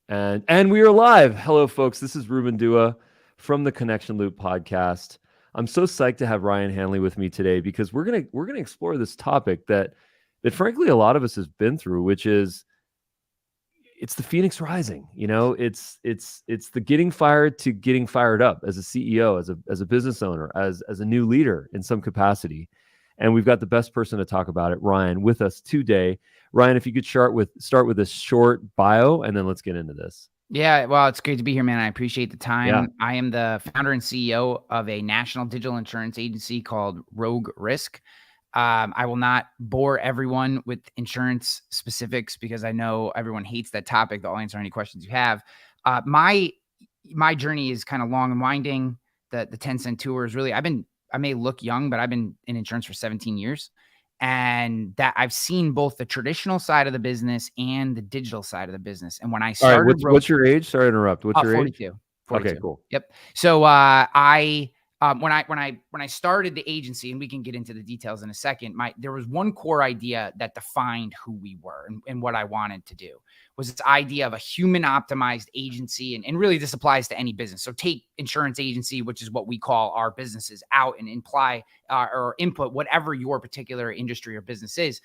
And we are live. Hello, folks. This is Ruben Dua from the Connection Loop podcast. I'm so psyched to have Ryan Hanley with me today because we're gonna explore this topic that frankly a lot of us has been through, which is it's the Phoenix Rising. It's the getting fired to getting fired up as a CEO, as a business owner, as a new leader in some capacity. And we've got the best person to talk about it, Ryan, with us today. Ryan, if you could start with a short bio, and then let's get into this. Yeah, well, it's great to be here, man. I appreciate the Yeah. time. I am the founder and CEO of a national digital insurance agency called Rogue Risk. I will not bore everyone with insurance specifics because I know everyone hates that topic. I'll answer any questions you have. My journey is kind of long and winding. The 10 cent tour is really, I may look young, but I've been in insurance for 17 years. And that I've seen both the traditional side of the business and the digital side of the business. And when I All right. started, What's your age? Sorry to interrupt. What's your 42, age? 42. Okay, cool. Yep. So when I started the agency, and we can get into the details in a second, there was one core idea that defined who we were and what I wanted to do was this idea of a human optimized agency. And really this applies to any business. So take insurance agency, which is what we call our businesses, out and imply or input whatever your particular industry or business is.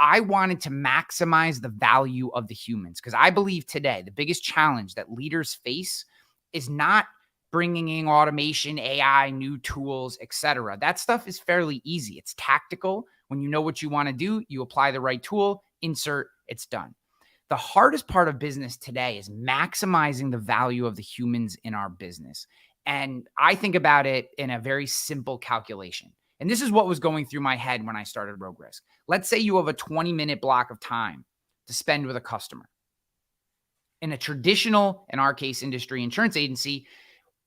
I wanted to maximize the value of the humans because I believe today the biggest challenge that leaders face is not bringing in automation, AI, new tools, etc. That stuff is fairly easy. It's tactical. When you know what you want to do, you apply the right tool, insert, it's done. The hardest part of business today is maximizing the value of the humans in our business. And I think about it in a very simple calculation. And this is what was going through my head when I started Rogue Risk. Let's say you have a 20-minute block of time to spend with a customer. In a traditional, in our case, industry insurance agency,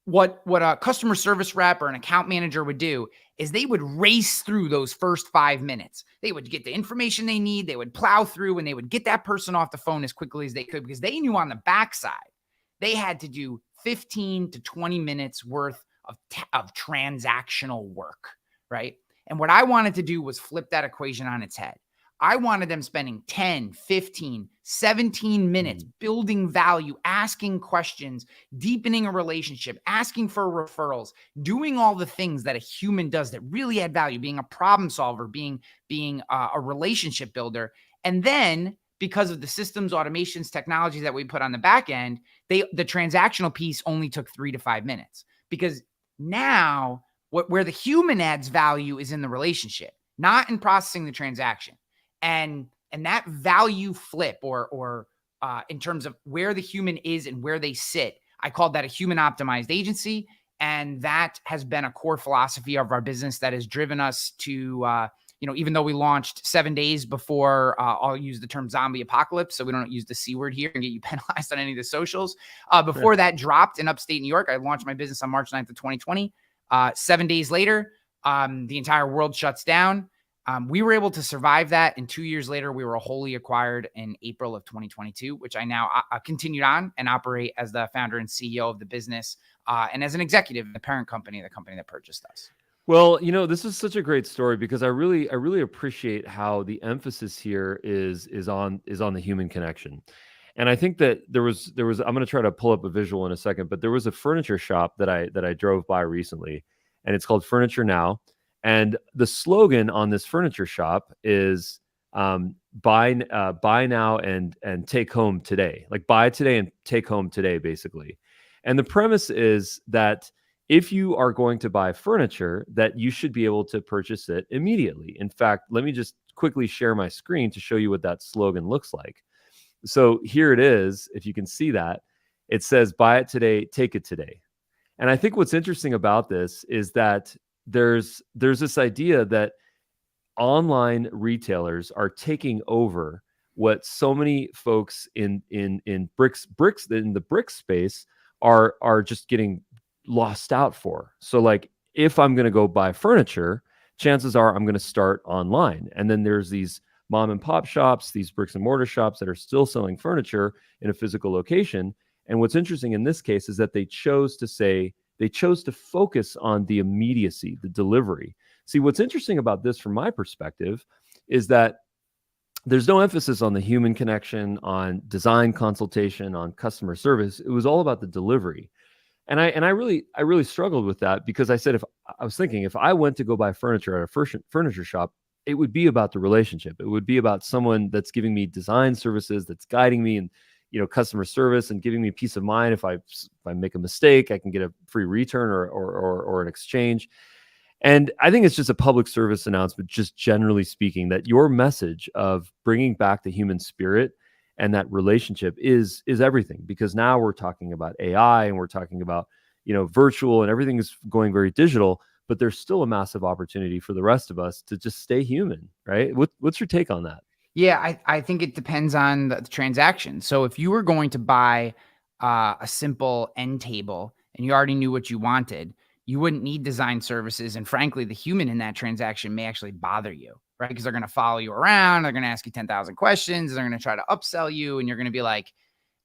what a customer service rep or an account manager would do is they would race through those first 5 minutes. They would get the information they need. They would plow through and they would get that person off the phone as quickly as they could because they knew on the backside they had to do 15 to 20 minutes worth of transactional work, right? And what I wanted to do was flip that equation on its head. I wanted them spending 10, 15, 17 minutes building value, asking questions, deepening a relationship, asking for referrals, doing all the things that a human does that really add value, being a problem solver, being a relationship builder. And then because of the systems, automations, technologies that we put on the back end, the transactional piece only took 3 to 5 minutes because now where the human adds value is in the relationship, not in processing the transaction. And that value flip or in terms of where the human is and where they sit, I called that a human optimized agency. And that has been a core philosophy of our business that has driven us to, even though we launched 7 days before, I'll use the term zombie apocalypse, so we don't use the C word here and get you penalized on any of the socials. Before that dropped in upstate New York, I launched my business on March 9th of 2020. 7 days later, the entire world shuts down. We were able to survive that. And 2 years later, we were wholly acquired in April of 2022, which I now continued on and operate as the founder and CEO of the business and as an executive in the parent company, the company that purchased us. Well, this is such a great story because I really appreciate how the emphasis here is on the human connection. And I think that there was I'm going to try to pull up a visual in a second, but there was a furniture shop that I drove by recently, and it's called Furniture Now. And the slogan on this furniture shop is buy now and take home today. Like buy today and take home today, basically. And the premise is that if you are going to buy furniture, that you should be able to purchase it immediately. In fact, let me just quickly share my screen to show you what that slogan looks like. So here it is. If you can see that, it says buy it today, take it today. And I think what's interesting about this is that there's this idea that online retailers are taking over what so many folks in bricks in the brick space are just getting lost out for. So like if I'm going to go buy furniture, chances are I'm going to start online. And then there's these mom and pop shops, these bricks and mortar shops that are still selling furniture in a physical location. And what's interesting in this case is that they chose to focus on the immediacy, the delivery. See, what's interesting about this from my perspective is that there's no emphasis on the human connection, on design consultation, on customer service. It was all about the delivery. And I really struggled with that, because I was thinking, if I went to go buy furniture at a furniture shop, it would be about the relationship. It would be about someone that's giving me design services, that's guiding me, and customer service, and giving me peace of mind. If I make a mistake, I can get a free return, or an exchange. And I think it's just a public service announcement, just generally speaking, that your message of bringing back the human spirit and that relationship is everything. Because now we're talking about AI, and we're talking about virtual, and everything is going very digital. But there's still a massive opportunity for the rest of us to just stay human, right? What's your take on that? Yeah, I think it depends on the transaction. So if you were going to buy a simple end table and you already knew what you wanted, you wouldn't need design services. And frankly, the human in that transaction may actually bother you, right? Because they're going to follow you around. They're going to ask you 10,000 questions. They're going to try to upsell you. And you're going to be like,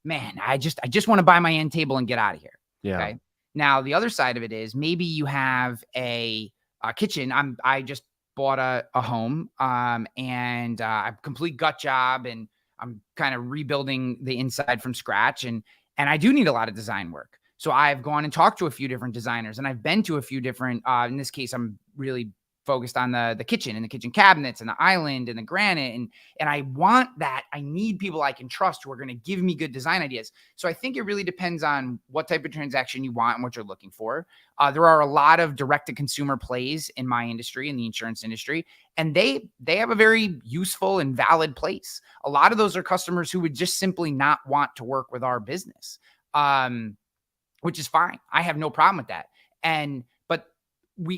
man, I just want to buy my end table and get out of here. Yeah. Okay. Now, the other side of it is maybe you have a kitchen. I just bought a home and a complete gut job, and I'm kind of rebuilding the inside from scratch. And I do need a lot of design work. So I've gone and talked to a few different designers, and I've been to a few different, in this case, I'm really focused on the kitchen and the kitchen cabinets and the island and the granite. And I want that. I need people I can trust who are going to give me good design ideas. So I think it really depends on what type of transaction you want and what you're looking for. There are a lot of direct to consumer plays in my industry, in the insurance industry, and they have a very useful and valid place. A lot of those are customers who would just simply not want to work with our business, which is fine. I have no problem with that. But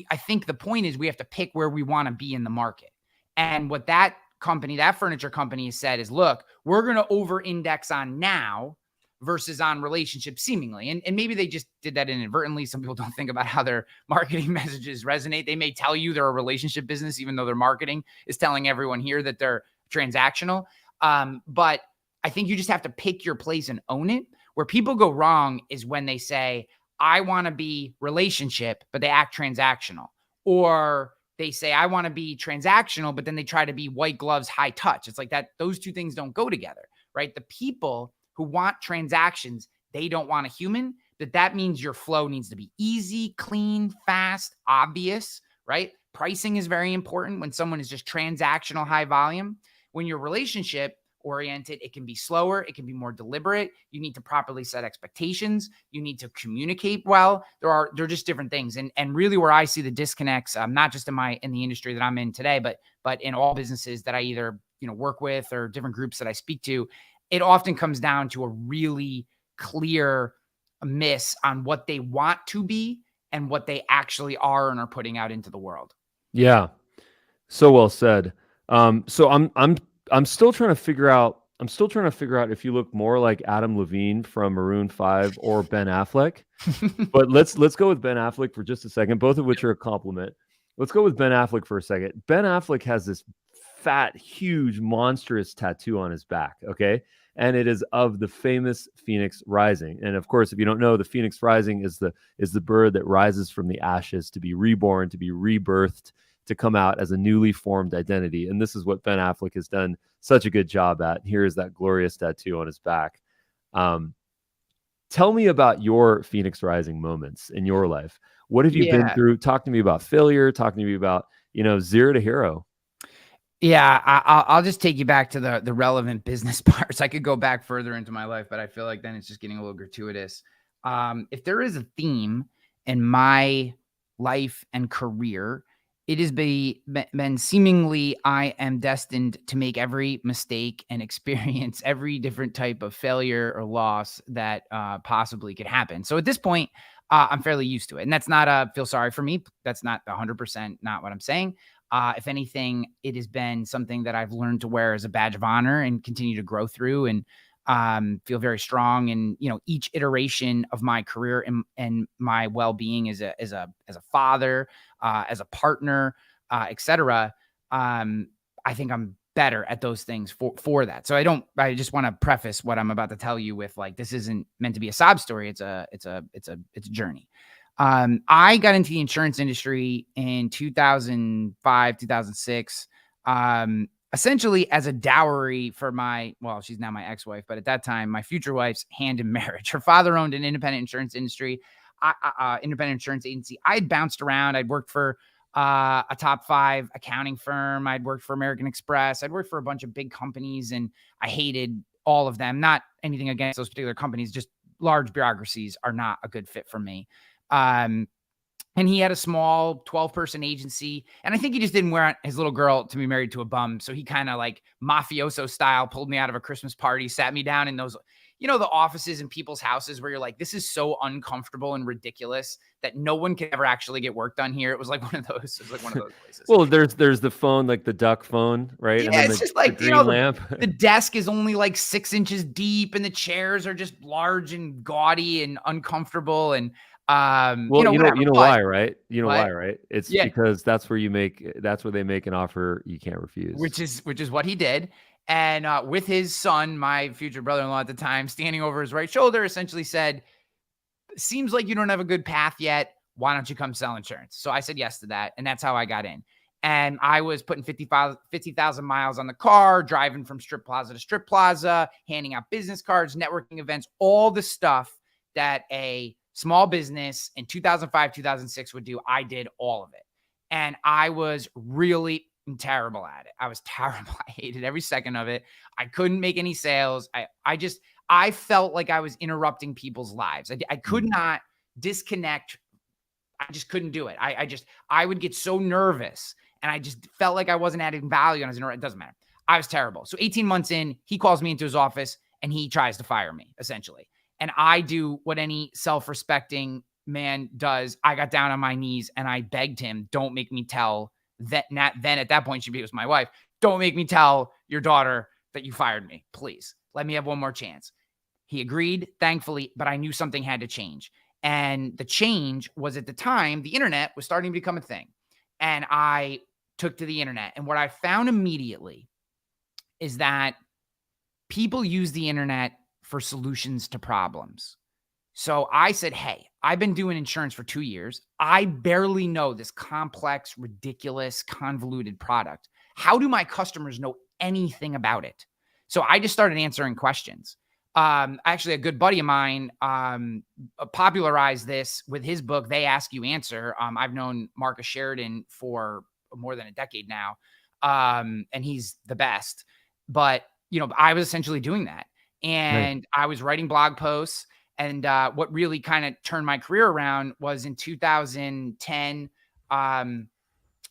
I think the point is we have to pick where we want to be in the market. And what that furniture company has said is, look, we're going to over index on now versus on relationships seemingly. And maybe they just did that inadvertently. Some people don't think about how their marketing messages resonate. They may tell you they're a relationship business, even though their marketing is telling everyone here that they're transactional. But I think you just have to pick your place and own it. Where people go wrong is when they say, I want to be relationship, but they act transactional. Or they say, I want to be transactional, but then they try to be white gloves, high touch. It's like that. Those two things don't go together, right? The people who want transactions, they don't want a human. That means your flow needs to be easy, clean, fast, obvious, right? Pricing is very important when someone is just transactional, high volume. When you're relationship oriented, it can be slower, it can be more deliberate. You need to properly set expectations. You need to communicate well. They're just different things. And really where I see the disconnects, not just in the industry that I'm in today, but in all businesses that I either work with or different groups that I speak to, it often comes down to a really clear miss on what they want to be and what they actually are and are putting out into the world. Yeah. So well said. So I'm still trying to figure out. I'm still trying to figure out if you look more like Adam Levine from Maroon 5 or Ben Affleck. But let's go with Ben Affleck for just a second, both of which are a compliment. Let's go with Ben Affleck for a second. Ben Affleck has this fat, huge, monstrous tattoo on his back, okay? And it is of the famous Phoenix Rising. And of course, if you don't know, the Phoenix Rising is the bird that rises from the ashes to be reborn, to be rebirthed, to come out as a newly formed identity. And this is what Ben Affleck has done such a good job at. Here is that glorious tattoo on his back. Tell me about your Phoenix Rising moments in your life. What have you been through? Talk to me about failure. Talk to me about, zero to hero. Yeah, I'll just take you back to the relevant business parts. I could go back further into my life, but I feel like then it's just getting a little gratuitous. If there is a theme in my life and career, it has been seemingly I am destined to make every mistake and experience every different type of failure or loss that possibly could happen. So at this point, I'm fairly used to it. And that's not feel sorry for me. That's not 100% not what I'm saying. If anything, it has been something that I've learned to wear as a badge of honor and continue to grow through and feel very strong. And, each iteration of my career and my well-being as a father, as a partner, et cetera. I think I'm better at those things for that. So I just want to preface what I'm about to tell you with like, this isn't meant to be a sob story. It's a journey. I got into the insurance industry in 2005, 2006. essentially as a dowry for well, she's now my ex-wife, but at that time, my future wife's hand in marriage. Her father owned an independent insurance agency. I'd bounced around. I'd worked for a top 5 accounting firm. I'd worked for American Express. I'd worked for a bunch of big companies, and I hated all of them. Not anything against those particular companies, just large bureaucracies are not a good fit for me. And he had a small 12-person agency. And I think he just didn't want his little girl to be married to a bum. So he kind of like mafioso style pulled me out of a Christmas party, sat me down in those, the offices in people's houses where you're like, this is so uncomfortable and ridiculous that no one can ever actually get work done here. It was like one of those. It was like one of those places. Well, there's the phone, like the duck phone, right? Yeah, and then it's just like, the green lamp. The desk is only like 6 inches deep, and the chairs are just large and gaudy and uncomfortable. And well, you know why, right? You know why, right? It's because that's where they make an offer you can't refuse. Which is what he did. And with his son, my future brother-in-law at the time, standing over his right shoulder, essentially said, seems like you don't have a good path yet. Why don't you come sell insurance? So I said yes to that. And that's how I got in. And I was putting 50,000 miles on the car, driving from strip plaza to strip plaza, handing out business cards, networking events, all the stuff that a small business in 2005, 2006 would do. I did all of it. And I was really terrible at it. I was terrible. I hated every second of it. I couldn't make any sales. I felt like I was interrupting people's lives. I could not disconnect. I just couldn't do it. I would get so nervous, and I just felt like I wasn't adding value. And it doesn't matter. I was terrible. So 18 months in, he calls me into his office and he tries to fire me, essentially. And I do what any self-respecting man does. I got down on my knees and I begged him, don't make me tell that. Then at that point, she was my wife. Don't make me tell your daughter that you fired me. Please let me have one more chance. He agreed, thankfully, but I knew something had to change. And the change was, at the time, the internet was starting to become a thing. And I took to the internet. And what I found immediately is that people use the internet for solutions to problems. So I said, hey, I've been doing insurance for 2 years. I barely know this complex, ridiculous, convoluted product. How do my customers know anything about it? So I just started answering questions. Actually, a good buddy of mine popularized this with his book, They Ask You Answer. I've known Marcus Sheridan for more than a decade now, and he's the best. But, I was essentially doing that. And I was writing blog posts. And what really kind of turned my career around was in 2010,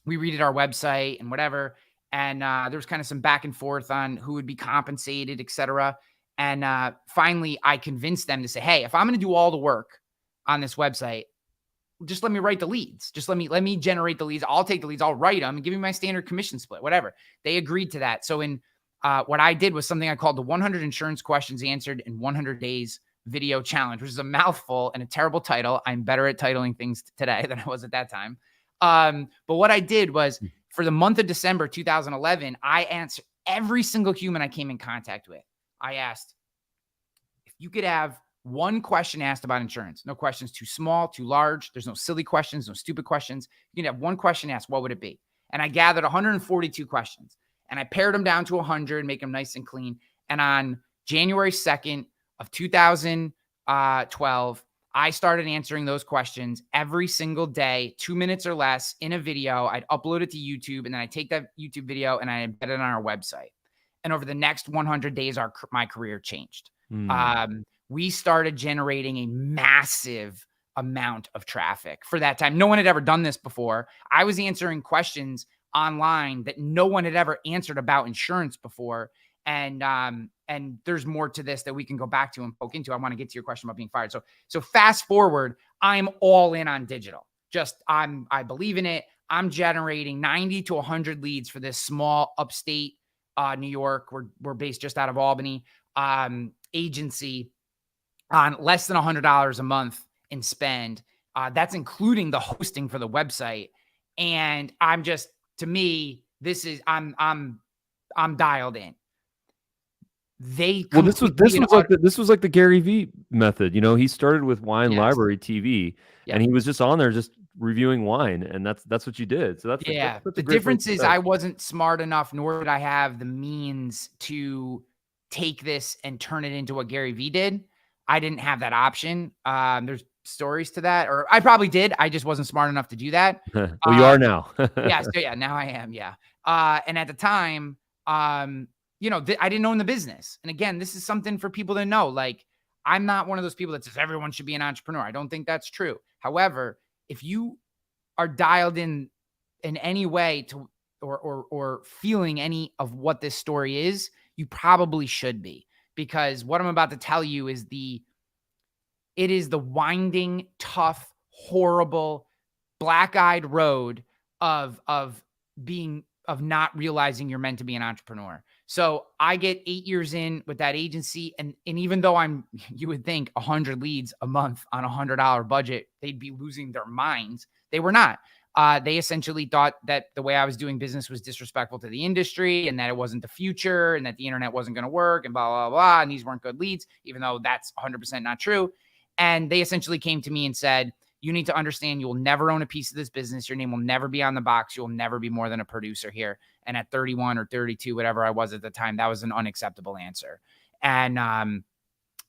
we redid our website and whatever. And there was kind of some back and forth on who would be compensated, et cetera. And finally, I convinced them to say, hey, if I'm going to do all the work on this website, just let me write the leads. Just let me generate the leads. I'll take the leads. I'll write them and give me my standard commission split, whatever. They agreed to that. So what I did was something I called the 100 Insurance Questions Answered in 100 Days Video Challenge, which is a mouthful and a terrible title. I'm better at titling things today than I was at that time. But what I did was, for the month of December 2011, I answered every single human I came in contact with. I asked, if you could have one question asked about insurance, no questions too small, too large. There's no silly questions, no stupid questions. You can have one question asked. What would it be? And I gathered 142 questions, and I pared them down to 100, make them nice and clean. And on January 2nd of 2012, I started answering those questions every single day, 2 minutes or less, in a video. I'd upload it to YouTube, and then I take that YouTube video and I embed it on our website. And over the next 100 days, my career changed. We started generating a massive amount of traffic for that time. No one had ever done this before. I was answering questions online that no one had ever answered about insurance before. And there's more to this that we can go back to and poke into. I want to get to your question about being fired. So fast forward, I'm all in on digital. I believe in it. I'm generating 90 to 100 leads for this small upstate New York. We're based just out of Albany, agency, on less than $100 a month in spend. That's including the hosting for the website. And to me, this is, I'm dialed in. This was like the Gary Vee method. He started with Wine Library TV, and he was just on there, just reviewing wine, and that's what you did. So that's Yeah. that's The a great place difference to is start. I wasn't smart enough, nor did I have the means to take this and turn it into what Gary Vee did. I didn't have that option. There's stories to that, or I probably did. I just wasn't smart enough to do that. Well, you are now. Yeah. So yeah, now I am. Yeah. And at the time, I didn't own the business. And again, this is something for people to know. Like, I'm not one of those people that says everyone should be an entrepreneur. I don't think that's true. However, if you are dialed in any way to or feeling any of what this story is, you probably should be, because what I'm about to tell you is it is the winding, tough, horrible, black-eyed road of not realizing you're meant to be an entrepreneur. So I get 8 years in with that agency, and even though you would think 100 leads a month on $100 budget, they'd be losing their minds. They were not. They essentially thought that the way I was doing business was disrespectful to the industry, and that it wasn't the future, and that the internet wasn't going to work, and blah, blah, blah, and these weren't good leads, even though that's 100% not true. And they essentially came to me and said, you need to understand you will never own a piece of this business. Your name will never be on the box. You'll never be more than a producer here. And at 31 or 32, whatever I was at the time, that was an unacceptable answer. And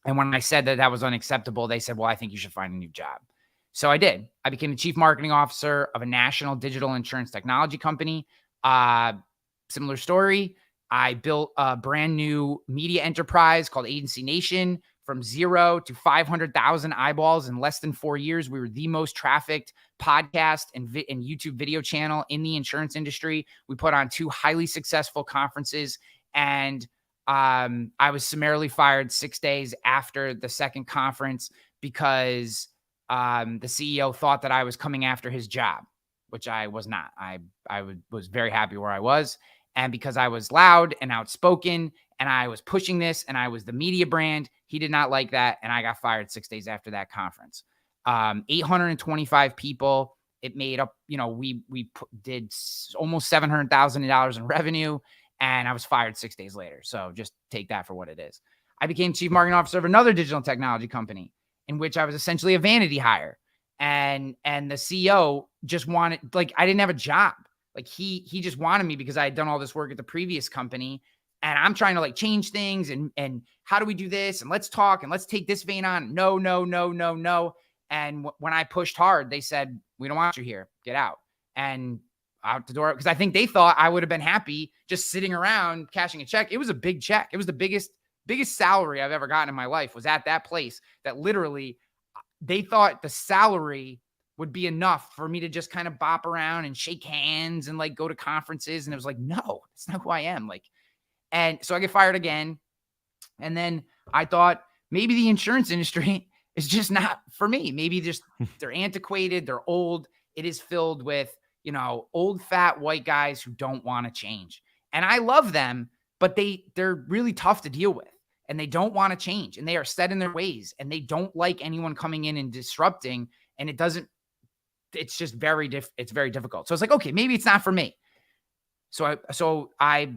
when I said that was unacceptable, they said, well, I think you should find a new job. So I did. I became the chief marketing officer of a national digital insurance technology company. Similar story. I built a brand new media enterprise called Agency Nation. From 0 to 500,000 eyeballs in less than 4 years. We were the most trafficked podcast and YouTube video channel in the insurance industry. We put on 2 highly successful conferences, and I was summarily fired 6 days after the second conference because the CEO thought that I was coming after his job, which I was not. I was very happy where I was. And because I was loud and outspoken and I was pushing this and I was the media brand, he did not like that. And I got fired 6 days after that conference. 825 people. It made up, we did almost $700,000 in revenue, and I was fired 6 days later. So just take that for what it is. I became chief marketing officer of another digital technology company in which I was essentially a vanity hire. And the CEO just wanted, I didn't have a job. He just wanted me because I had done all this work at the previous company, and I'm trying to change things and how do we do this? And let's talk and let's take this vein on. No. And when I pushed hard, they said, we don't want you here. Get out. And out the door. Because I think they thought I would have been happy just sitting around cashing a check. It was a big check. It was the biggest salary I've ever gotten in my life was at that place, that literally they thought the salary would be enough for me to just kind of bop around and shake hands and go to conferences. And it was no, that's not who I am. And so I get fired again. And then I thought maybe the insurance industry is just not for me. Maybe just they're antiquated. They're old. It is filled with, old, fat, white guys who don't want to change. And I love them, but they're really tough to deal with, and they don't want to change, and they are set in their ways, and they don't like anyone coming in and disrupting. And it's just it's very difficult. So it's okay, maybe it's not for me. So I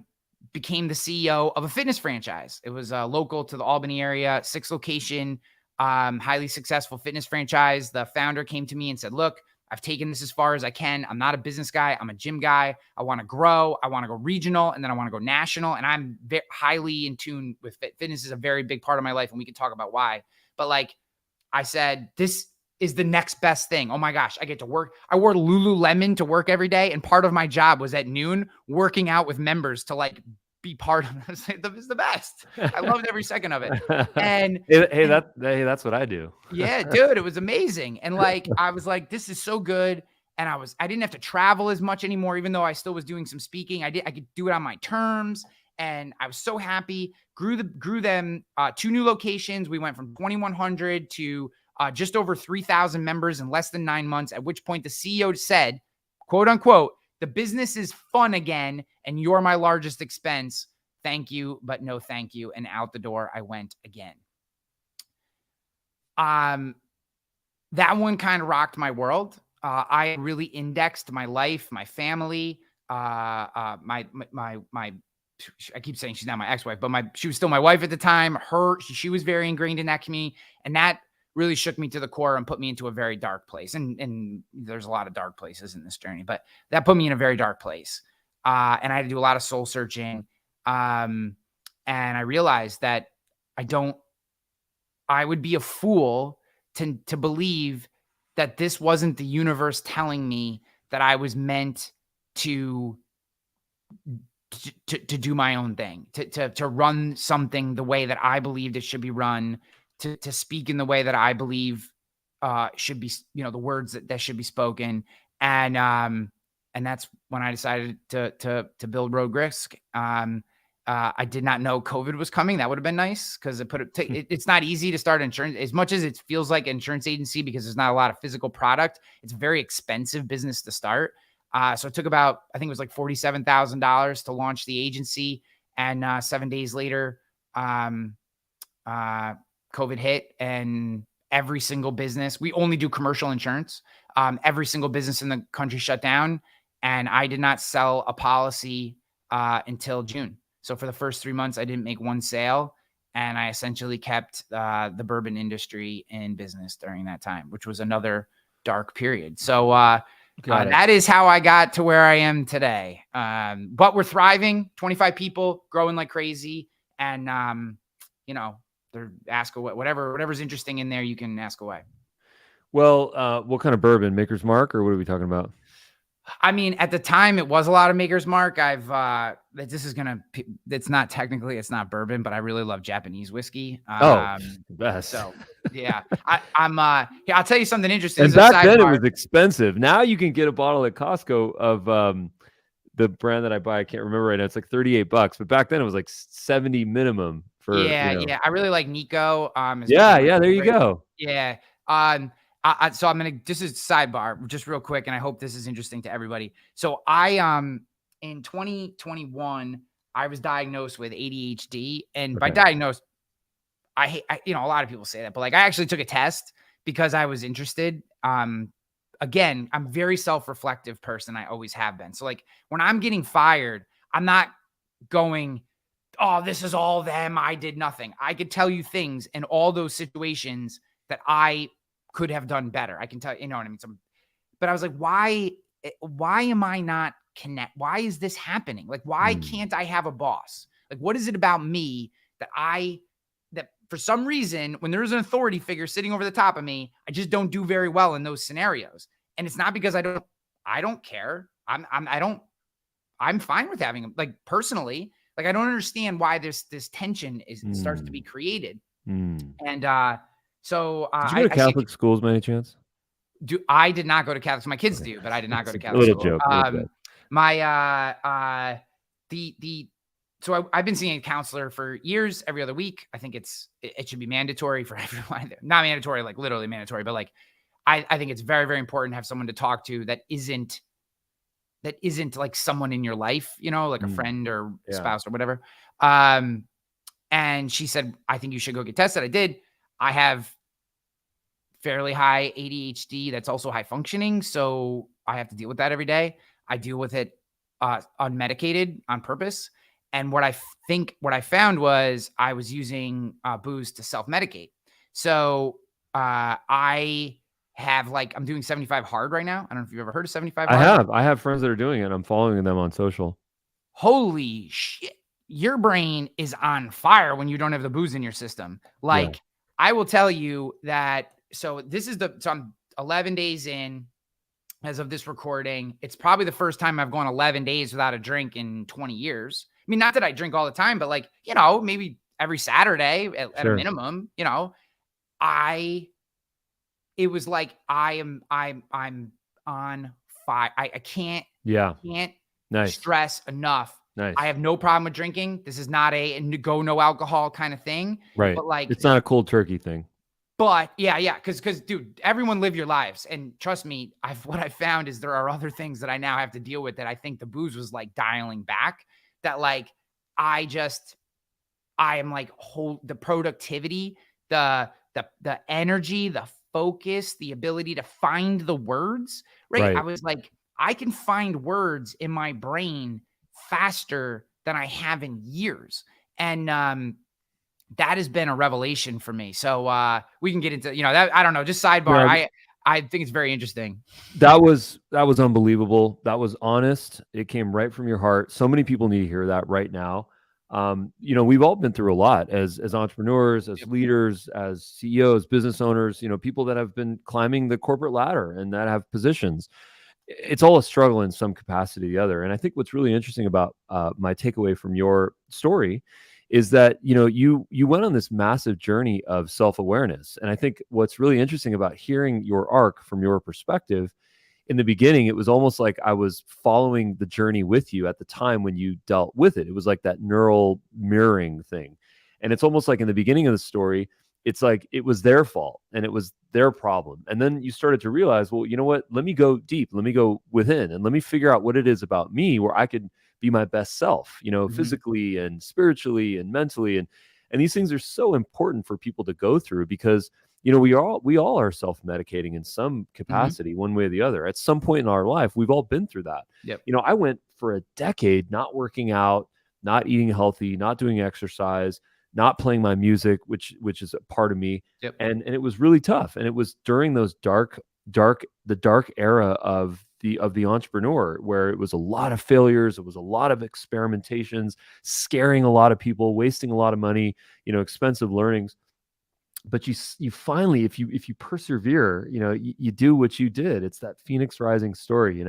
became the CEO of a fitness franchise. It was local to the Albany area, 6 location, highly successful fitness franchise. The founder came to me and said, look, I've taken this as far as I can. I'm not a business guy. I'm a gym guy. I want to grow. I want to go regional, and then I want to go national. And I'm highly in tune with fitness is a very big part of my life, and we can talk about why. But I said, this is the next best thing. Oh my gosh, I get to work. I wore Lululemon to work every day, and part of my job was at noon working out with members to be part of this. It was the best. I loved every second of it. And that's what I do. Yeah, dude, it was amazing. And I was this is so good. And I didn't have to travel as much anymore, even though I still was doing some speaking. I could do it on my terms. And I was so happy. Grew them 2 new locations. We went from 2,100 to just over 3,000 members in less than 9 months, at which point the CEO said, quote unquote, the business is fun again, and you're my largest expense. Thank you, but no thank you. And out the door I went again. That one kind of rocked my world. I really indexed my life, my family, I keep saying she's not my ex-wife, but she was still my wife at the time. She was very ingrained in that community. And that really shook me to the core and put me into a very dark place. And there's a lot of dark places in this journey, but that put me in a very dark place. And I had to do a lot of soul searching. And I realized that I would be a fool to believe that this wasn't the universe telling me that I was meant to do my own thing, to run something the way that I believed it should be run, to speak in the way that I believe should be, the words that should be spoken. And that's when I decided to build Road Risk. I did not know COVID was coming. That would have been nice because it's not easy to start insurance, as much as it feels like an insurance agency, because there's not a lot of physical product. It's a very expensive business to start. So it took about, I think it was like $47,000 to launch the agency. And 7 days later, COVID hit, and every single business, we only do commercial insurance. Every single business in the country shut down, and I did not sell a policy until June. So for the first 3 months, I didn't make one sale, and I essentially kept the bourbon industry in business during that time, which was another dark period. So that is how I got to where I am today. But we're thriving, 25 people, growing like crazy. And, they're ask away, whatever's interesting in there, you can ask away. Well, what kind of bourbon? Maker's Mark, or what are we talking about? I mean, at the time, it was a lot of Maker's Mark. It's not bourbon, but I really love Japanese whiskey. Best. So yeah, I'll tell you something interesting. And back then it was expensive. Now you can get a bottle at Costco of the brand that I buy. I can't remember right now. It's like $38, but back then it was like 70 minimum for. Yeah. I really like Nico. There you go. Yeah. So this is sidebar just real quick, and I hope this is interesting to everybody. So in 2021, I was diagnosed with ADHD, and by diagnosed, a lot of people say that, but like I actually took a test because I was interested. Again, I'm a very self-reflective person. I always have been. So like when I'm getting fired, I'm not going, oh, this is all them, I did nothing. I could tell you things in all those situations that I could have done better. I can tell, you know what I mean? But I was like, why am I not connect? Why is this happening? Like, why can't I have a boss? Like, what is it about me that for some reason, when there's an authority figure sitting over the top of me, I just don't do very well in those scenarios. And it's not because I don't care. I'm fine with having, like, personally, like, I don't understand why this tension starts to be created. And, so did you go to Catholic schools by any chance? I did not go to Catholic. My kids do, but I did not go to Catholic school. Joke. So I've been seeing a counselor for years, every other week. I think it should be mandatory for everyone. Not mandatory, like literally mandatory, but like I think it's very, very important to have someone to talk to that isn't like someone in your life, like a friend or spouse or whatever. And she said, I think you should go get tested. I did. I have fairly high ADHD that's also high functioning, so I have to deal with that every day. I deal with it unmedicated on purpose. And what I found was I was using booze to self-medicate. So I have I'm doing 75 hard right now. I don't know if you've ever heard of 75 hard. I have friends that are doing it. I'm following them on social. Holy shit. Your brain is on fire when you don't have the booze in your system. I will tell you that. So I'm 11 days in as of this recording. It's probably the first time I've gone 11 days without a drink in 20 years. I mean, not that I drink all the time, but maybe every Saturday at a minimum, it was like, I'm on fire. I can't stress enough. Nice. I have no problem with drinking. This is not a go no alcohol kind of thing. Right. But it's not a cold turkey thing. But yeah. Cause dude, everyone live your lives. And trust me, what I found is there are other things that I now have to deal with that I think the booze was like dialing back, that I am like the productivity, the energy, the focus, the ability to find the words, right? I was like, I can find words in my brain faster than I have in years. And that has been a revelation for me. So we can get into, that, I don't know, just sidebar. No, I think it's very interesting. that was unbelievable. That was honest. It came right from your heart. So many people need to hear that right now. We've all been through a lot as entrepreneurs, as Yep. leaders, as CEOs, business owners, people that have been climbing the corporate ladder and that have positions. It's all a struggle in some capacity or the other. And I think what's really interesting about my takeaway from your story is that you went on this massive journey of self-awareness. And I think what's really interesting about hearing your arc from your perspective, in the beginning, it was almost like I was following the journey with you at the time when you dealt with it. It was like that neural mirroring thing. And it's almost like in the beginning of the story, it's like it was their fault and it was their problem. And then you started to realize, well, you know what? Let me go deep. Let me go within and let me figure out what it is about me where I could be my best self, Mhm. physically and spiritually and mentally. And these things are so important for people to go through because we all are self-medicating in some Mhm. capacity, one way or the other. At some point in our life, we've all been through that. Yep. I went for a decade not working out, not eating healthy, not doing exercise, not playing my music, which is a part of me. Yep. And it was really tough. And it was during those the dark era of the entrepreneur, where it was a lot of failures, it was a lot of experimentations, scaring a lot of people, wasting a lot of money, expensive learnings. But you finally, if you persevere, you do what you did. It's that phoenix rising story.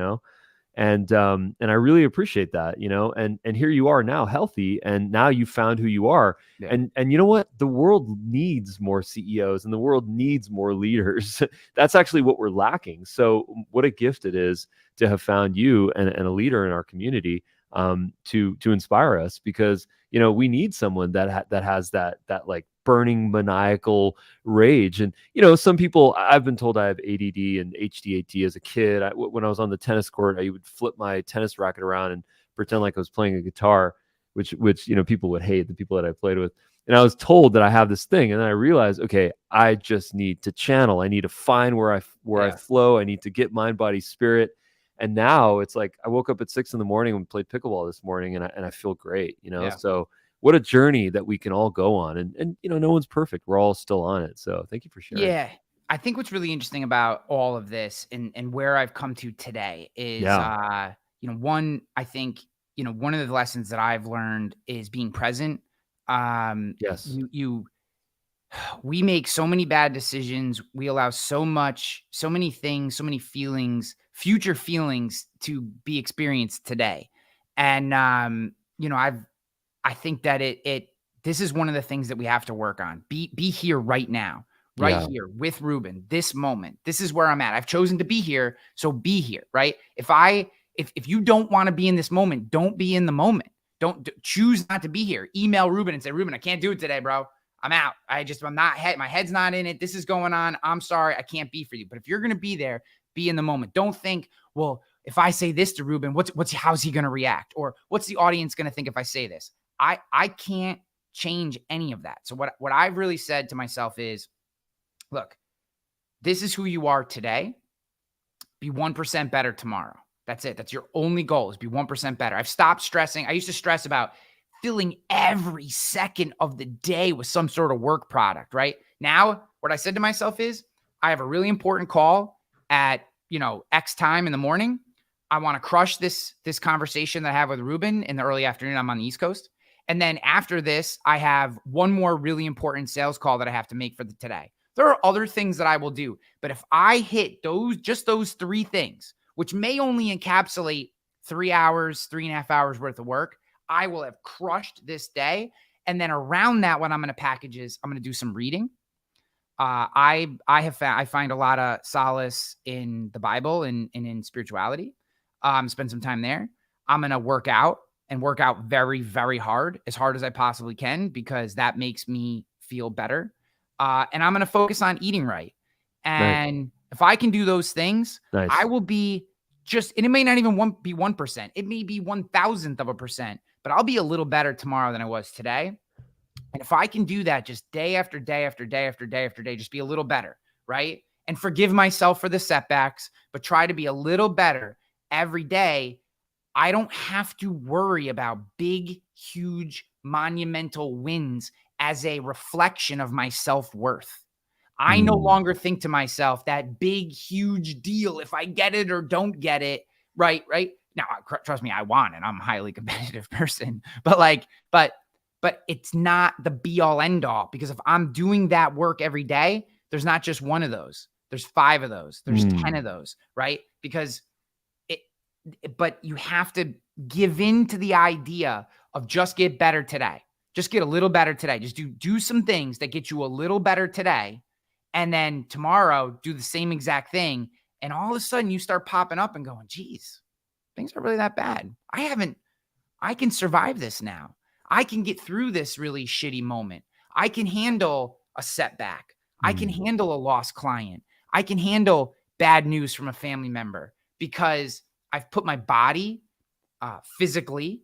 And I really appreciate that. And here you are now, healthy, and now you found who you are. Yeah. And you know what, the world needs more CEOs and the world needs more leaders. That's actually what we're lacking. So what a gift it is to have found you and a leader in our community, to inspire us, because we need someone that has that like burning maniacal rage. And some people, I've been told I have ADD and HDAT as a kid. When I was on the tennis court, I would flip my tennis racket around and pretend like I was playing a guitar, which people would hate, the people that I played with. And I was told that I have this thing, and then I realized, okay, I just need to channel. I need to find where I Yeah. flow. I need to get mind, body, spirit. And now it's like I woke up at 6 a.m. and played pickleball this morning, and I feel great. Yeah. So what a journey that we can all go on. And no one's perfect. We're all still on it. So thank you for sharing. Yeah. I think what's really interesting about all of this and where I've come to today is, Yeah. one, I think, one of the lessons that I've learned is being present. Um, Yes. we make so many bad decisions. We allow so many things, so many feelings, future feelings to be experienced today. And, I think that this is one of the things that we have to work on. Be here right Yeah. here with Ruben, this moment. This is where I'm at. I've chosen to be here, so be here, right? If you don't want to be in this moment, don't be in the moment. Don't choose not to be here. Email Ruben and say, Ruben, I can't do it today, bro. I'm out. I'm not my head's not in it. This is going on. I'm sorry. I can't be for you. But if you're going to be there, be in the moment. Don't think, well, if I say this to Ruben, how's he going to react? Or what's the audience going to think if I say this? I can't change any of that. So what I've really said to myself is, look, this is who you are today. Be 1% better tomorrow. That's it. That's your only goal, is be 1% better. I've stopped stressing. I used to stress about filling every second of the day with some sort of work product, right? Now, what I said to myself is, I have a really important call at, X time in the morning. I want to crush this conversation that I have with Ruben in the early afternoon. I'm on the East Coast. And then after this, I have one more really important sales call that I have to make for today. There are other things that I will do, but if I hit those three things, which may only encapsulate 3 hours, 3.5 hours worth of work, I will have crushed this day. And then around that, what I'm going to package is I'm going to do some reading. I find a lot of solace in the Bible and in spirituality. Spend some time there. I'm going to work out very, very hard as I possibly can, because that makes me feel better. And I'm going to focus on eating right. Nice. And if I can do those things, I Nice. will be and it may not even be 1%. It may be 1,000%, but I'll be a little better tomorrow than I was today. And if I can do that just day after day after day after day after day, just be a little better, right? And forgive myself for the setbacks, but try to be a little better every day. I don't have to worry about big, huge, monumental wins as a reflection of my self-worth. I no longer think to myself that big, huge deal if I get it or don't get it. Right. Now, trust me, I want it. I'm a highly competitive person, but it's not the be all end all, because if I'm doing that work every day, there's not just one of those. There's 5 of those. There's 10 of those. Right. Because but you have to give in to the idea of just get better today. Just get a little better today. Just do some things that get you a little better today. And then tomorrow, do the same exact thing. And all of a sudden you start popping up and going, geez, things aren't really that bad. I can survive this now. I can get through this really shitty moment. I can handle a setback. I can handle a lost client. I can handle bad news from a family member, because I've put my body physically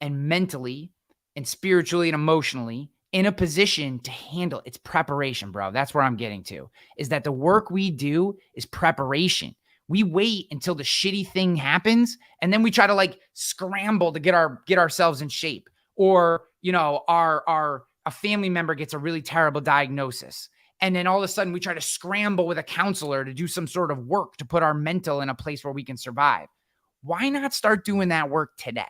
and mentally and spiritually and emotionally in a position to handle. It's preparation, bro. That's where I'm getting to, is that the work we do is preparation. We wait until the shitty thing happens, and then we try to like scramble to get ourselves in shape. Or, a family member gets a really terrible diagnosis, and then all of a sudden we try to scramble with a counselor to do some sort of work to put our mental in a place where we can survive. Why not start doing that work today?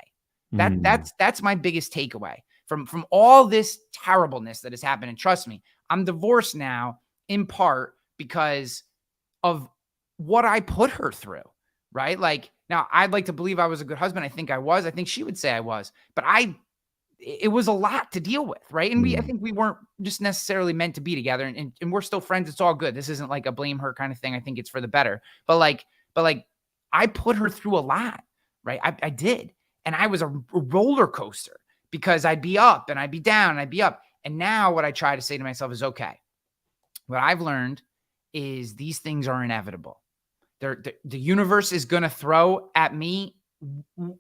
That's my biggest takeaway from all this terribleness that has happened. And trust me, I'm divorced now in part because of what I put her through, right? Like, now I'd like to believe I was a good husband. I think I was. I think she would say I was, but it was a lot to deal with, right? And I think we weren't just necessarily meant to be together, and we're still friends. It's all good. This isn't like a blame her kind of thing. I think it's for the better. But I put her through a lot, right? I did. And I was a roller coaster, because I'd be up and I'd be down and I'd be up. And now what I try to say to myself is, okay, what I've learned is these things are inevitable. The universe is going to throw at me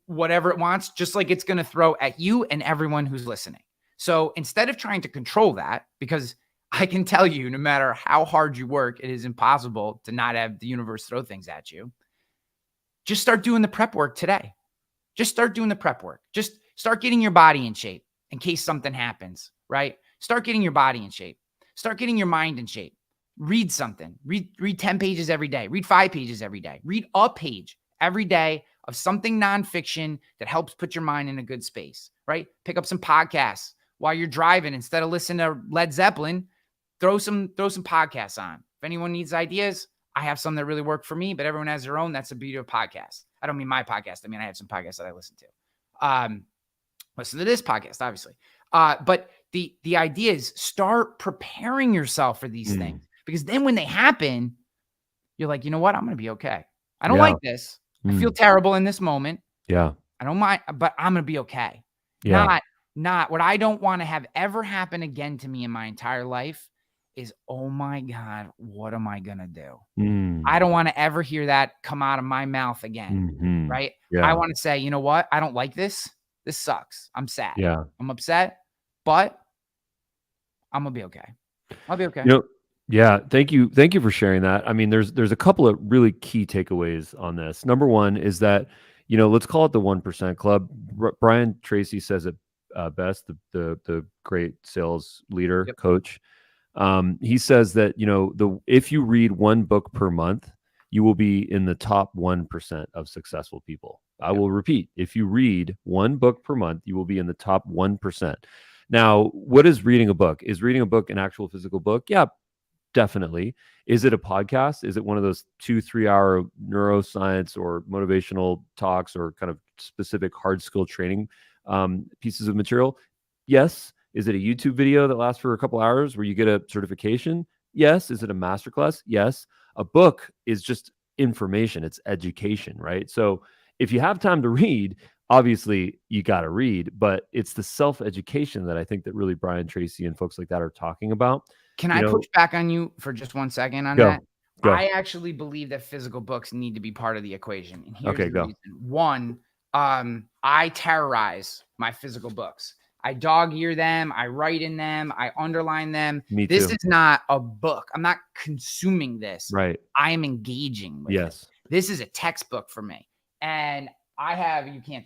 whatever it wants, just like it's going to throw at you and everyone who's listening. So instead of trying to control that, because I can tell you, no matter how hard you work, it is impossible to not have the universe throw things at you. Just start doing the prep work today. Just start doing the prep work. Just start getting your body in shape in case something happens, right? Start getting your body in shape. Start getting your mind in shape. Read something. Read 10 pages every day. Read 5 pages every day. Read a page every day of something nonfiction that helps put your mind in a good space, right? Pick up some podcasts while you're driving. Instead of listening to Led Zeppelin, throw some podcasts on. If anyone needs ideas, I have some that really work for me, but everyone has their own. That's the beauty of podcasts. I don't mean my podcast. I mean, I have some podcasts that I listen to. Listen to this podcast, obviously. But the idea is start preparing yourself for these things, because then when they happen, you're like, you know what? I'm going to be okay. I don't like this. I feel terrible in this moment. Yeah. I don't mind, but I'm going to be okay. Yeah. Not what I don't want to have ever happen again to me in my entire life is, oh my God, what am I going to do? I don't want to ever hear that come out of my mouth again. Right. Yeah. I want to say, you know what? I don't like this. This sucks. I'm sad. Yeah. I'm upset, but I'm going to be okay. I'll be okay. Yeah. Thank you for sharing that. I mean, there's a couple of really key takeaways on this. Number one is that, let's call it the 1% club. Brian Tracy says it best, the great sales leader, coach. He says that, if you read one book per month, you will be in the top 1% of successful people. I will repeat, if you read one book per month, you will be in the top 1%. Now, what is reading a book? Is reading a book an actual physical book? Yeah, definitely. Is it a podcast? Is it one of those 2-3 hour neuroscience or motivational talks or kind of specific hard skill training pieces of material? Yes. Is it a YouTube video that lasts for a couple hours where you get a certification? Yes. Is it a masterclass? Yes. A book is just information. It's education, right? So if you have time to read, obviously you got to read, but it's the self-education that I think that really Brian Tracy and folks like that are talking about. Can I push back on you for just 1 second on that? Go. I actually believe that physical books need to be part of the equation. And here's the reason. One, I terrorize my physical books. I dog ear them. I write in them. I underline them. This is not a book. I'm not consuming this. Right. I am engaging with it. This is a textbook for me. And I'm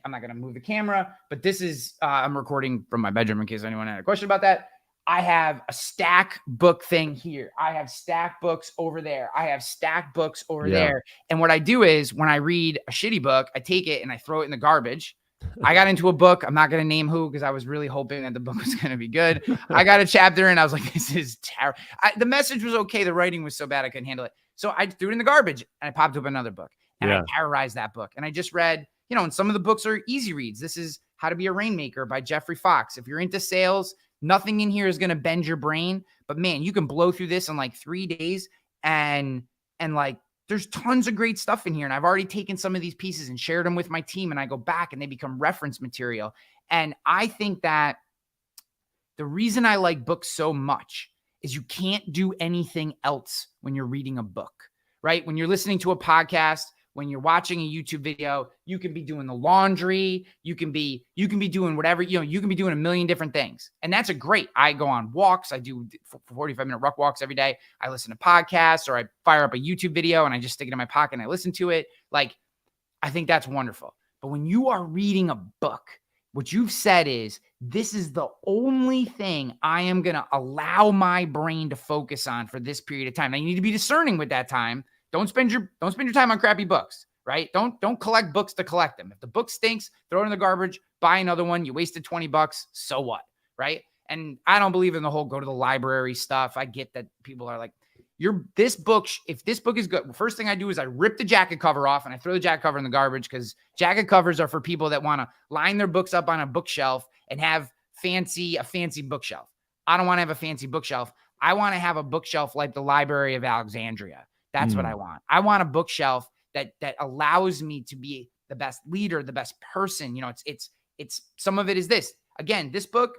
not going to move the camera, but this is, I'm recording from my bedroom in case anyone had a question about that. I have a stack book thing here. I have stack books over there. I have stack books over there. And what I do is when I read a shitty book, I take it and I throw it in the garbage. I got into a book. I'm not going to name who because I was really hoping that the book was going to be good. I got a chapter and I was like, this is terrible. The message was okay. The writing was so bad I couldn't handle it. So I threw it in the garbage and I popped up another book and I terrorized that book. And I just read, and some of the books are easy reads. This is How to Be a Rainmaker by Jeffrey Fox. If you're into sales, nothing in here is going to bend your brain, but man, you can blow through this in like 3 days and like, there's tons of great stuff in here. And I've already taken some of these pieces and shared them with my team and I go back and they become reference material. And I think that the reason I like books so much is you can't do anything else when you're reading a book, right? When you're listening to a podcast, when you're watching a YouTube video, you can be doing the laundry. You can be doing whatever, you can be doing a million different things. And that's a great, I go on walks. I do 45-minute ruck walks every day. I listen to podcasts or I fire up a YouTube video and I just stick it in my pocket and I listen to it. Like, I think that's wonderful. But when you are reading a book, what you've said is, this is the only thing I am going to allow my brain to focus on for this period of time. Now you need to be discerning with that time. Don't spend your time on crappy books, right? Don't collect books to collect them. If the book stinks, throw it in the garbage, buy another one. You wasted $20. So what? Right? And I don't believe in the whole go to the library stuff. I get that people are like, if this book is good, the first thing I do is I rip the jacket cover off and I throw the jacket cover in the garbage, because jacket covers are for people that want to line their books up on a bookshelf and have a fancy bookshelf. I don't want to have a fancy bookshelf. I want to have a bookshelf like the Library of Alexandria. That's what I want. I want a bookshelf that allows me to be the best leader, the best person. It's some of it is this. Again, this book,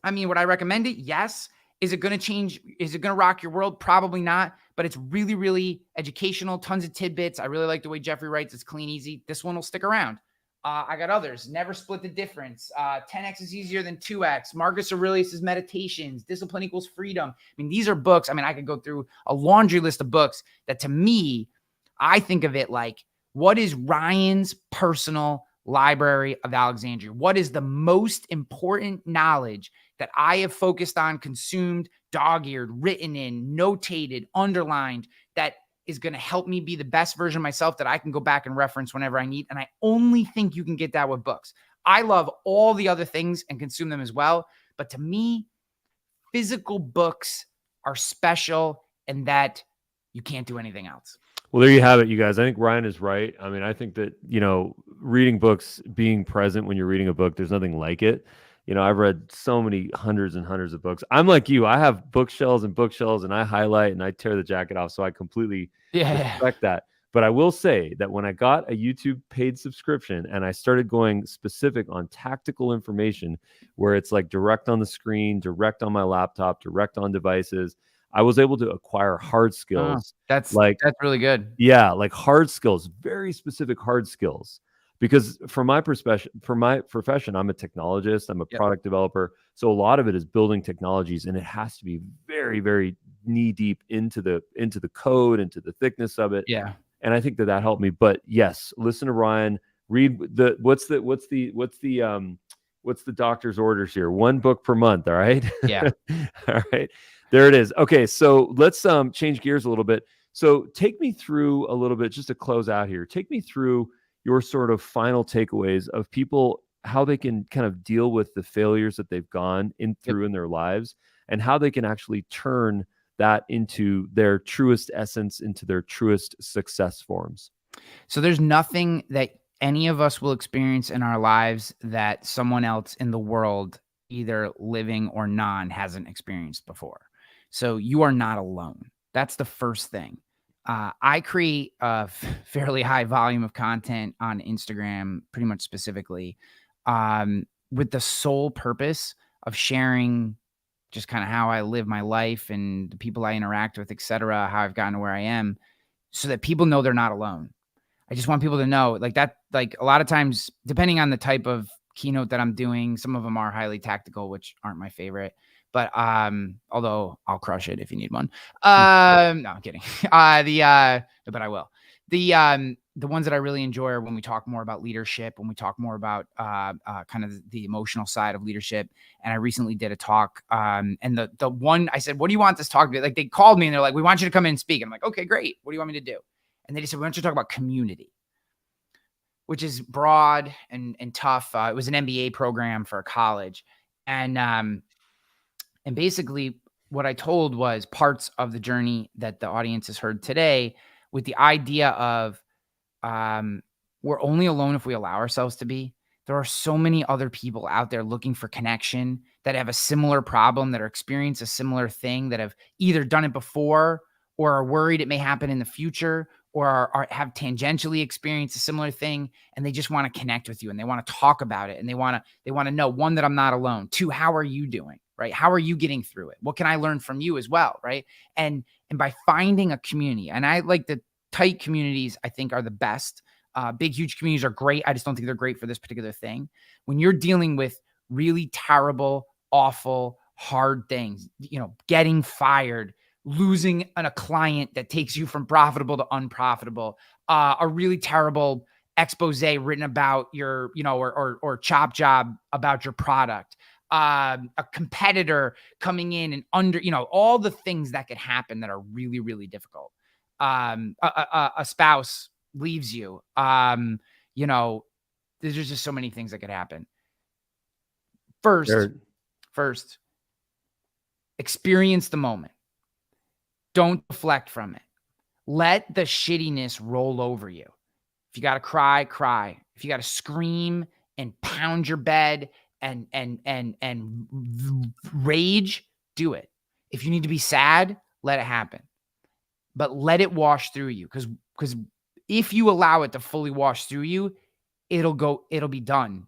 I mean, would I recommend it? Yes. Is it going to change? Is it going to rock your world? Probably not, but it's really, really educational. Tons of tidbits. I really like the way Jeffrey writes. It's clean, easy. This one will stick around. I got others. Never Split the Difference. 10X is Easier Than 2X. Marcus Aurelius' Meditations. Discipline Equals Freedom. I mean, these are books. I mean, I could go through a laundry list of books that, to me, I think of it like, what is Ryan's personal Library of Alexandria? What is the most important knowledge that I have focused on, consumed, dog-eared, written in, notated, underlined, that is going to help me be the best version of myself that I can go back and reference whenever I need? And I only think you can get that with books. I love all the other things and consume them as well. But to me, physical books are special and that you can't do anything else. Well, there you have it, you guys. I think Ryan is right. I mean, I think that, reading books, being present when you're reading a book, there's nothing like it. I've read so many hundreds and hundreds of books. I'm like you. I have bookshelves and I highlight and I tear the jacket off. So I completely respect that. But I will say that when I got a YouTube paid subscription and I started going specific on tactical information, where it's like direct on the screen, direct on my laptop, direct on devices, I was able to acquire hard skills. That's really good. Yeah, like hard skills, very specific hard skills. Because for my profession, I'm a technologist, I'm a product developer. So a lot of it is building technologies, and it has to be very, very knee deep into the code, into the thickness of it. Yeah. And I think that helped me. But yes, listen to Ryan. Read what's the doctor's orders here? 1 book per month. All right. Yeah. All right. There it is. Okay. So let's change gears a little bit. So take me through a little bit, just to close out here. Take me through your sort of final takeaways of people, how they can kind of deal with the failures that they've gone through in their lives, and how they can actually turn that into their truest essence, into their truest success forms. So there's nothing that any of us will experience in our lives that someone else in the world, either living or non, hasn't experienced before. So you are not alone. That's the first thing. I create a fairly high volume of content on Instagram, pretty much specifically, with the sole purpose of sharing just kind of how I live my life and the people I interact with, et cetera, how I've gotten to where I am, so that people know they're not alone. I just want people to know, like, that, like, a lot of times, depending on the type of keynote that I'm doing, some of them are highly tactical, which aren't my favorite. But although I'll crush it if you need one. No, I'm kidding. But I will. the ones that I really enjoy are when we talk more about leadership, when we talk more about kind of the emotional side of leadership. And I recently did a talk, and the one I said, "What do you want this talk to be?" Like, they called me and they're like, "We want you to come in and speak." I'm like, "Okay, great. What do you want me to do?" And they just said, "We want you to talk about community," which is broad and tough. It was an MBA program for a college, and basically what I told was parts of the journey that the audience has heard today, with the idea of we're only alone if we allow ourselves to be. There are so many other people out there looking for connection, that have a similar problem, that are experiencing a similar thing, that have either done it before or are worried it may happen in the future, or have tangentially experienced a similar thing, and they just want to connect with you, and they want to talk about it, and they want to know, one, that I'm not alone. Two, how are you doing? Right? How are you getting through it? What can I learn from you as well? Right? And by finding a community, and I like the tight communities, I think, are the best. Big, huge communities are great. I just don't think they're great for this particular thing. When you're dealing with really terrible, awful, hard things, getting fired, losing a client that takes you from profitable to unprofitable, a really terrible expose written about your, or chop job about your product, a competitor coming in and all the things that could happen that are really, really difficult. A spouse leaves you. There's just so many things that could happen. First, experience the moment. Don't deflect from it. Let the shittiness roll over you. If you got to cry, cry. If you got to scream and pound your bed and rage, do it. If you need to be sad, let it happen. But let it wash through you, because if you allow it to fully wash through you, it'll be done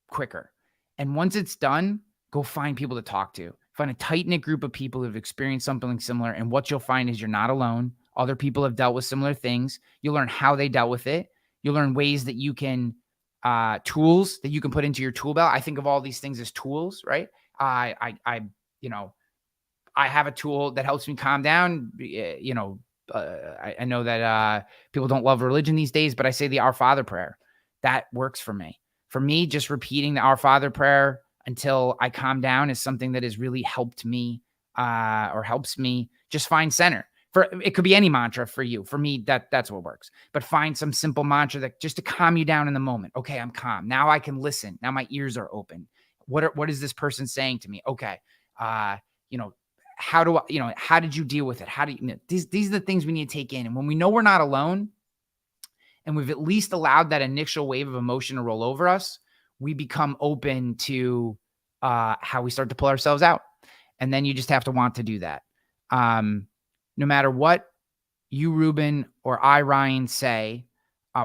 quicker. And once it's done, go find people to talk to. Find a tight-knit group of people who've experienced something similar, and what you'll find is you're not alone. Other people have dealt with similar things. You'll learn how they dealt with it. You'll learn ways that you can, tools that you can put into your tool belt. I think of all these things as tools, right? I have a tool that helps me calm down. I know that people don't love religion these days, but I say the Our Father prayer. That works for me. For me, just repeating the Our Father prayer until I calm down is something that has really helped me, or helps me just find center. It could be any mantra for you. For me, that's what works. But find some simple mantra that just to calm you down in the moment. Okay, I'm calm. Now I can listen. Now my ears are open. What is this person saying to me? Okay, how did you deal with it? These are the things we need to take in. And when we know we're not alone, and we've at least allowed that initial wave of emotion to roll over us, we become open to how we start to pull ourselves out. And then you just have to want to do that. No matter what you, Ruben, or I, Ryan, say,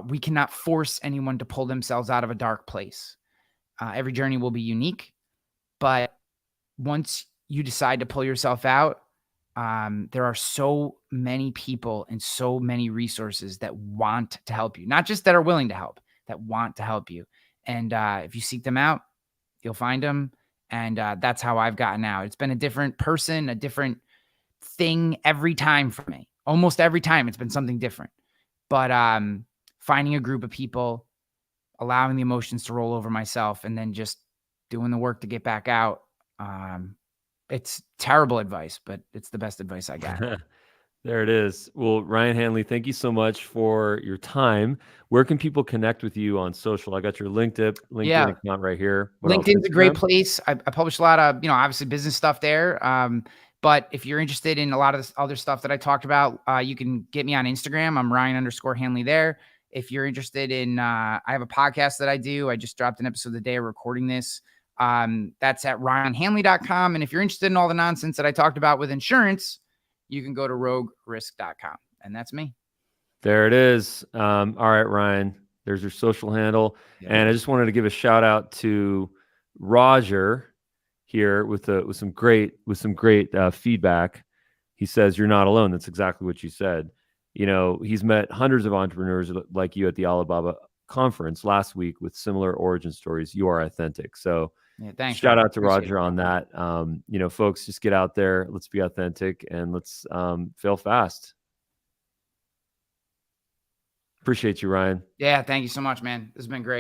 we cannot force anyone to pull themselves out of a dark place. Every journey will be unique, but once you decide to pull yourself out, there are so many people and so many resources that want to help you, not just that are willing to help, that want to help you. And if you seek them out, you'll find them. And that's how I've gotten out. It's been a different person, a different thing every time for me. Almost every time it's been something different. But finding a group of people, allowing the emotions to roll over myself, and then just doing the work to get back out. It's terrible advice, but it's the best advice I got. There it is. Well, Ryan Hanley, thank you so much for your time. Where can people connect with you on social? I got your LinkedIn account right here. LinkedIn's a great place. I publish a lot of, obviously business stuff there. But if you're interested in a lot of this other stuff that I talked about, you can get me on Instagram. I'm Ryan_Hanley there. If you're interested in, I have a podcast that I do. I just dropped an episode the day of recording this. That's at ryanhanley.com. And if you're interested in all the nonsense that I talked about with insurance, you can go to roguerisk.com. And that's me. There it is. All right, Ryan, there's your social handle. Yeah. And I just wanted to give a shout out to Roger here with some great feedback. He says, you're not alone. That's exactly what you said. He's met hundreds of entrepreneurs like you at the Alibaba conference last week with similar origin stories. You are authentic. So yeah, thanks. Shout out to Roger on that. Folks, just get out there. Let's be authentic and let's fail fast. Appreciate you, Ryan. Yeah, thank you so much, man. This has been great.